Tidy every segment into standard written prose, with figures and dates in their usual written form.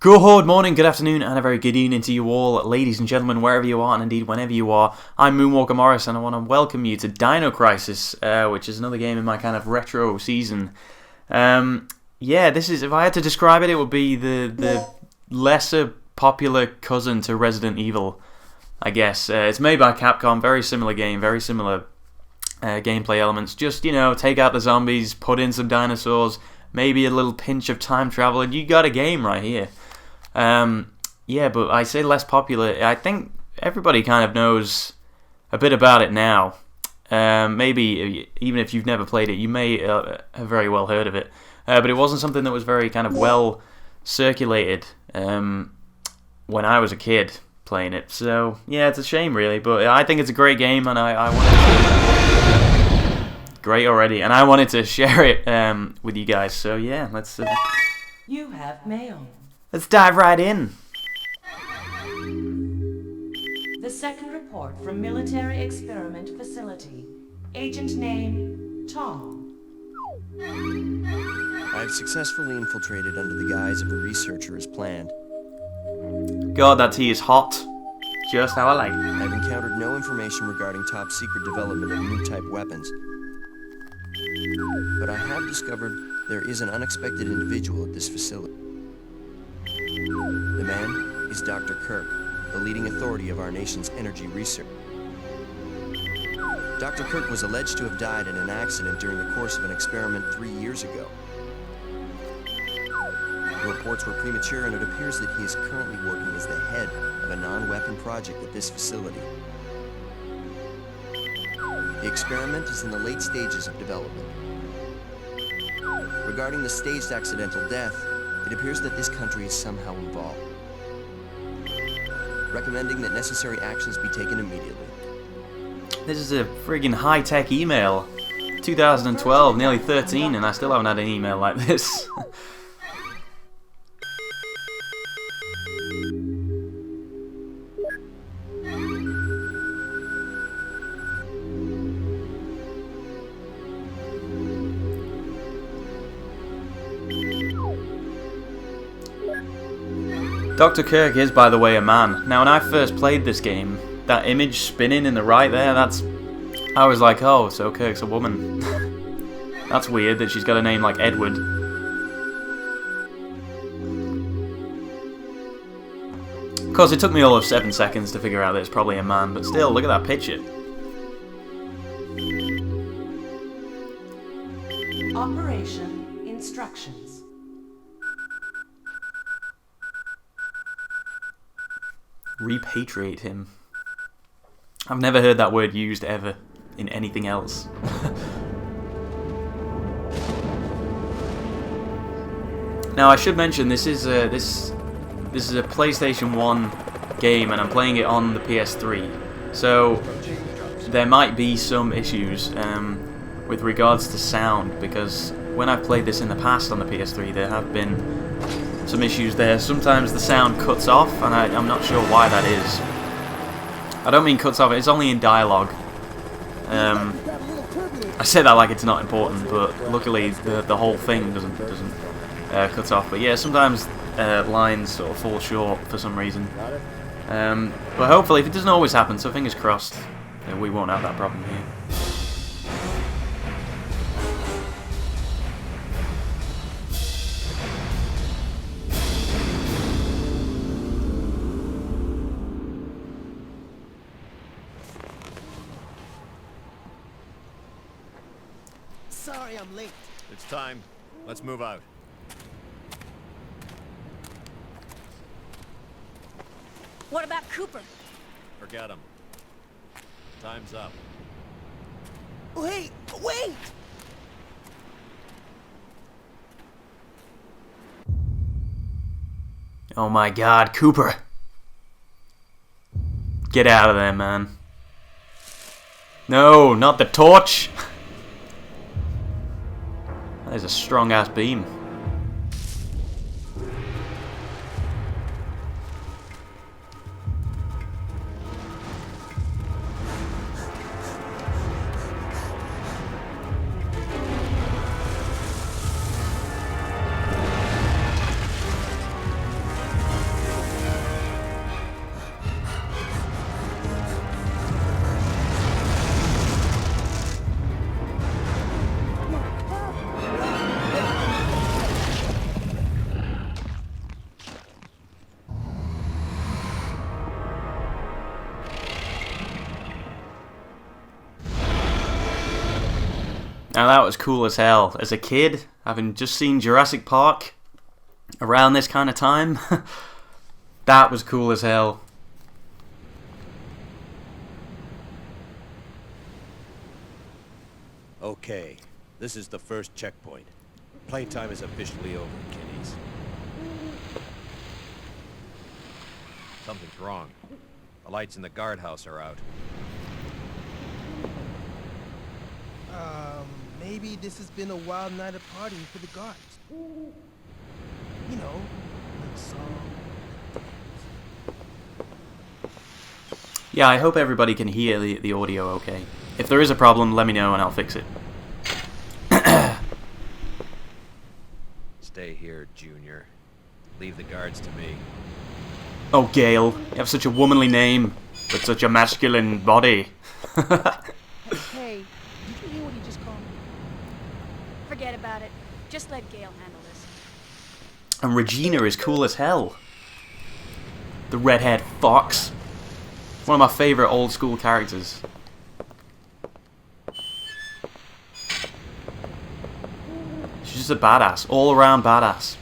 Good morning, good afternoon, and a very good evening to you all, ladies and gentlemen, wherever you are, and indeed whenever you are. I'm MoonwalkerMorris, and I want to welcome you to Dino Crisis, which is another game in my kind of retro season. This is, if I had to describe it, it would be the lesser popular cousin to Resident Evil, I guess. It's made by Capcom, very similar game, very similar gameplay elements. Just, take out the zombies, put in some dinosaurs, maybe a little pinch of time travel, and you got a game right here. But I say less popular. I think everybody kind of knows a bit about it now. Maybe even if you've never played it, you may have very well heard of it. But it wasn't something that was very kind of well circulated when I was a kid playing it. So yeah, it's a shame really. But I think it's a great game, and I wanted to great already, and I wanted to share it with you guys. So yeah, let's. You have mail. Let's dive right in. The second report from Military Experiment Facility. Agent name, Tom. I have successfully infiltrated under the guise of a researcher as planned. God, that tea is hot. Just how I like it. I've encountered no information regarding top-secret development of new type weapons. But I have discovered there is an unexpected individual at this facility. The man is Dr. Kirk, the leading authority of our nation's energy research. Dr. Kirk was alleged to have died in an accident during the course of an experiment 3 years ago. The reports were premature, and it appears that he is currently working as the head of a non-weapon project at this facility. The experiment is in the late stages of development. Regarding the staged accidental death, it appears that this country is somehow involved. Recommending that necessary actions be taken immediately. This is a friggin' high-tech email. 2012, nearly 13, and I still haven't had an email like this. Dr. Kirk is, by the way, a man. Now, when I first played this game, that image spinning in the right there, I was like, oh, so Kirk's a woman. That's weird that she's got a name like Edward. Of course, it took me all of 7 seconds to figure out that it's probably a man, but still, look at that picture. Operation instructions. Repatriate him. I've never heard that word used ever in anything else. Now I should mention this is a PlayStation 1 game, and I'm playing it on the PS3. So there might be some issues with regards to sound, because when I've played this in the past on the PS3, there have been some issues there. Sometimes the sound cuts off, and I'm not sure why that is. I don't mean cuts off, it's only in dialogue. I say that like it's not important, but luckily the whole thing doesn't cut off. But yeah, sometimes lines sort of fall short for some reason. But hopefully, if it doesn't always happen, so fingers crossed, we won't have that problem here. Sorry I'm late. It's time. Let's move out. What about Cooper? Forget him. Time's up. Wait! Oh my god, Cooper! Get out of there, man. No, not the torch! That is a strong-ass beam. Now that was cool as hell. As a kid, having just seen Jurassic Park around this kind of time, that was cool as hell. Okay, this is the first checkpoint. Playtime is officially over, kiddies. Something's wrong. The lights in the guardhouse are out. Maybe this has been a wild night of partying for the guards. You know, like song. Yeah, I hope everybody can hear the audio okay. If there is a problem, let me know and I'll fix it. Stay here, Junior. Leave the guards to me. Oh, Gale, you have such a womanly name, but such a masculine body. Hey, did you hear what he just called me? Forget about it. Just let Gale handle this. And Regina is cool as hell. The redhead fox. One of my favourite old school characters. She's just a badass, all around badass.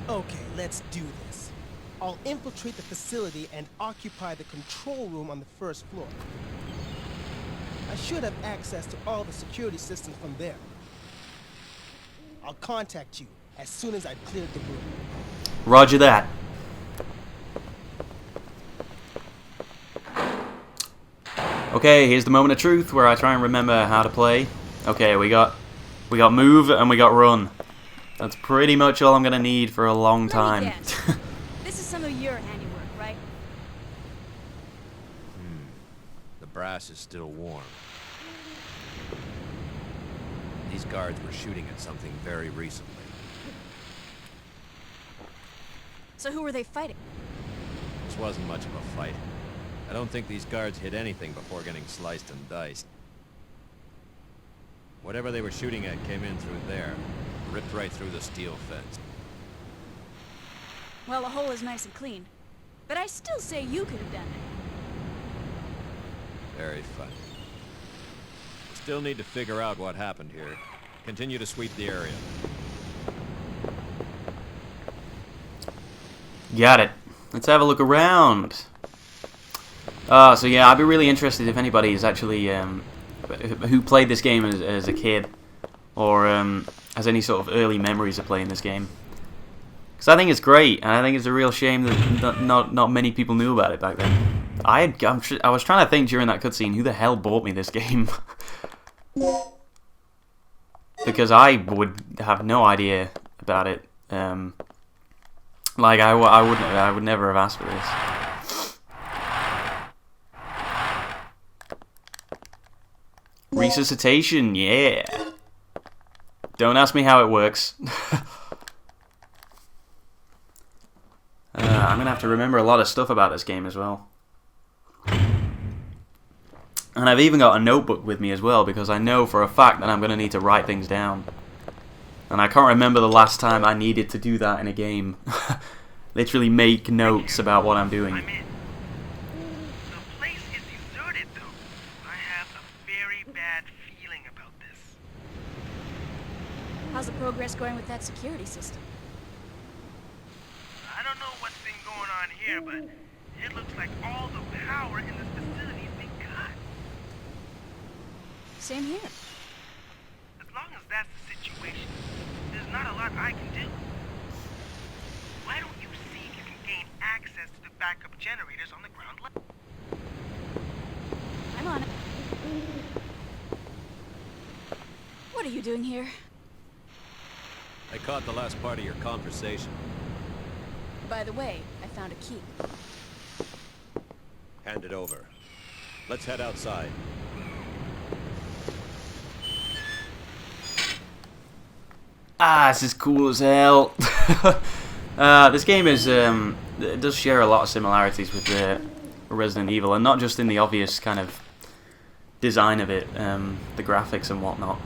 Okay, let's do this. I'll infiltrate the facility and occupy the control room on the first floor. I should have access to all the security systems from there. I'll contact you as soon as I've cleared the room. Roger that. Okay, here's the moment of truth where I try and remember how to play. Okay, we got move and we got run. That's pretty much all I'm gonna need for a long time. Let me guess. This is some of your handiwork, right? The brass is still warm. These guards were shooting at something very recently. So who were they fighting? This wasn't much of a fight. I don't think these guards hit anything before getting sliced and diced. Whatever they were shooting at came in through there, ripped right through the steel fence. Well, the hole is nice and clean. But I still say you could have done it. Very funny. Still need to figure out what happened here. Continue to sweep the area. Got it. Let's have a look around. So yeah, I'd be really interested if anybody is actually who played this game as a kid, or has any sort of early memories of playing this game. Because I think it's great, and I think it's a real shame that not many people knew about it back then. I was trying to think during that cutscene, who the hell bought me this game? Because I would have no idea about it. Like I would never have asked for this. Resuscitation, yeah. Don't ask me how it works. I'm gonna have to remember a lot of stuff about this game as well. And I've even got a notebook with me as well, because I know for a fact that I'm gonna need to write things down. And I can't remember the last time I needed to do that in a game. Literally make notes about what I'm doing. I'm in. The place is deserted, though. I have a very bad feeling about this. How's the progress going with that security system? I don't know what's been going on here, but it looks like all the power in this facility has been cut. Same here. As long as that's the situation, there's not a lot I can do. Why don't you see if you can gain access to the backup generators on the ground level? I'm on it. What are you doing here? I caught the last part of your conversation. By the way, I found a key. Hand it over. Let's head outside. Ah, this is cool as hell. This game is it does share a lot of similarities with Resident Evil, and not just in the obvious kind of design of it, the graphics and whatnot.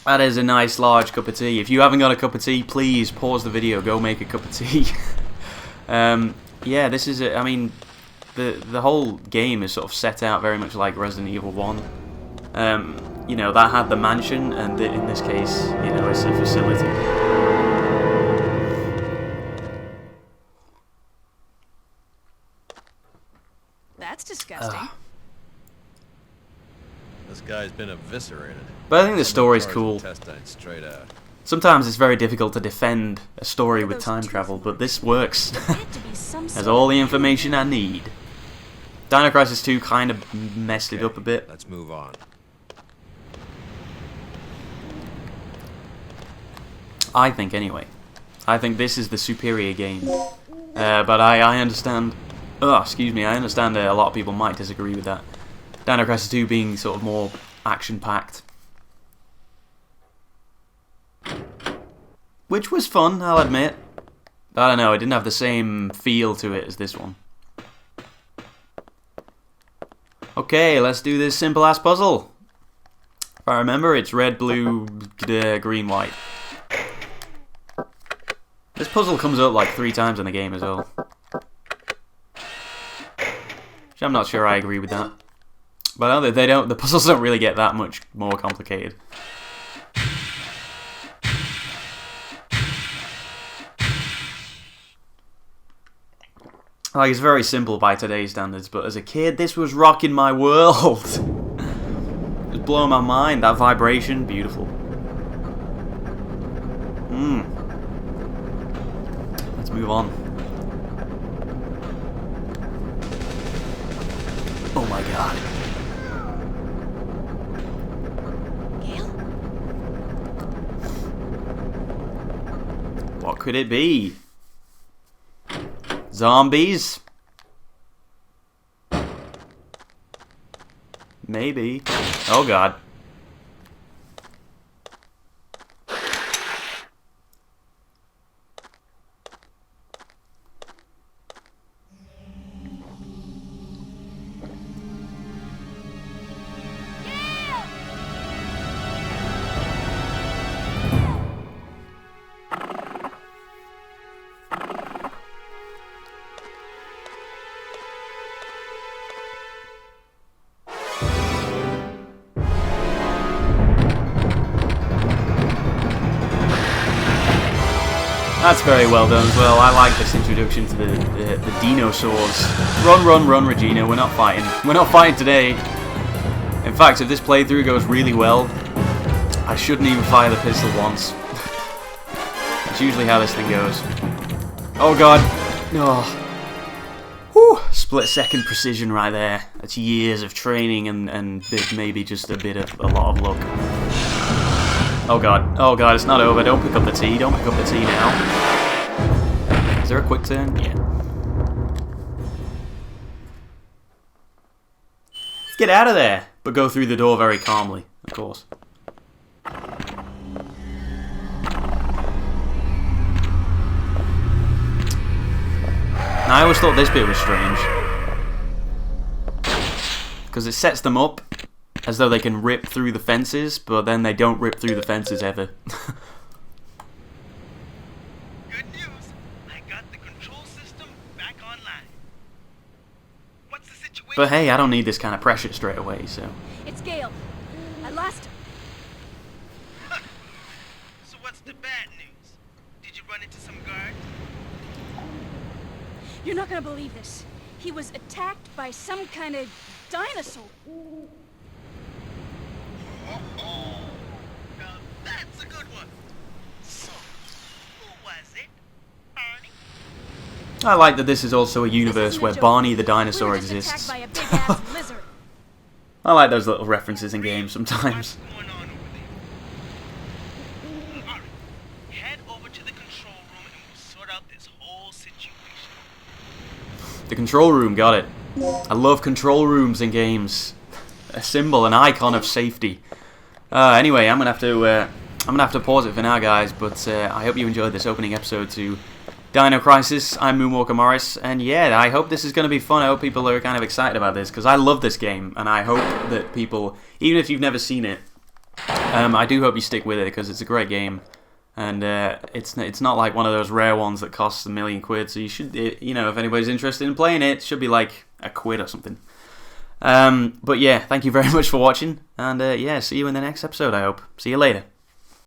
That is a nice large cup of tea. If you haven't got a cup of tea, please pause the video, go make a cup of tea. Yeah, this is. I mean, the whole game is sort of set out very much like Resident Evil 1. You know, that had the mansion, and in this case, you know, it's a facility. That's disgusting. This guy's been eviscerated. But I think the story's cool. Intestines straight out. Sometimes it's very difficult to defend a story with time travel, but this works. Has all the information I need. Dino Crisis 2 kind of messed it up a bit. Let's move on. I think, anyway. I think this is the superior game. But I understand... Oh, excuse me, I understand a lot of people might disagree with that. Dino Crisis 2 being sort of more action-packed. Which was fun, I'll admit. I don't know, it didn't have the same feel to it as this one. Okay, let's do this simple-ass puzzle. If I remember, it's red, blue, green, white. This puzzle comes up like 3 times in the game as well. Which I'm not sure I agree with that. But no, they don't. The puzzles don't really get that much more complicated. Like, it's very simple by today's standards, but as a kid, this was rocking my world. It was blowing my mind. That vibration, beautiful. Let's move on. Oh my god. Gale? What could it be? Zombies? Maybe. Oh god. That's very well done as well. I like this introduction to the dinosaurs. Run, run, run, Regina. We're not fighting. We're not fighting today. In fact, if this playthrough goes really well, I shouldn't even fire the pistol once. That's usually how this thing goes. Oh god. Oh. Whew. Split second precision right there. That's years of training and maybe just a lot of luck. Oh god, it's not over. Don't pick up the T. Don't pick up the T now. Is there a quick turn? Yeah. Let's get out of there, but go through the door very calmly, of course. Now, I always thought this bit was strange, because it sets them up as though they can rip through the fences, but then they don't rip through the fences ever. Good news. I got the control system back online. What's the situation? But hey, I don't need this kind of pressure straight away, so... It's Gale. I lost him. So what's the bad news? Did you run into some guards? You're not gonna believe this. He was attacked by some kind of dinosaur. Oh, now that's a good one. So, who was it? Barney? I like that this is also a universe where Barney the dinosaur We were just exists. attacked by a big-ass lizard. I like those little references in games sometimes. What's going on over there? Alright, head over to the control room and we'll sort out this whole situation. The control room, got it. I love control rooms in games. A symbol, an icon of safety. Anyway, I'm gonna have to pause it for now, guys. But I hope you enjoyed this opening episode to Dino Crisis. I'm MoonwalkerMorris, and yeah, I hope this is gonna be fun. I hope people are kind of excited about this because I love this game, and I hope that people, even if you've never seen it, I do hope you stick with it because it's a great game. And it's not like one of those rare ones that costs £1 million. So you should, if anybody's interested in playing it, it should be like £1 or something. But yeah, thank you very much for watching, and see you in the next episode, I hope. See you later.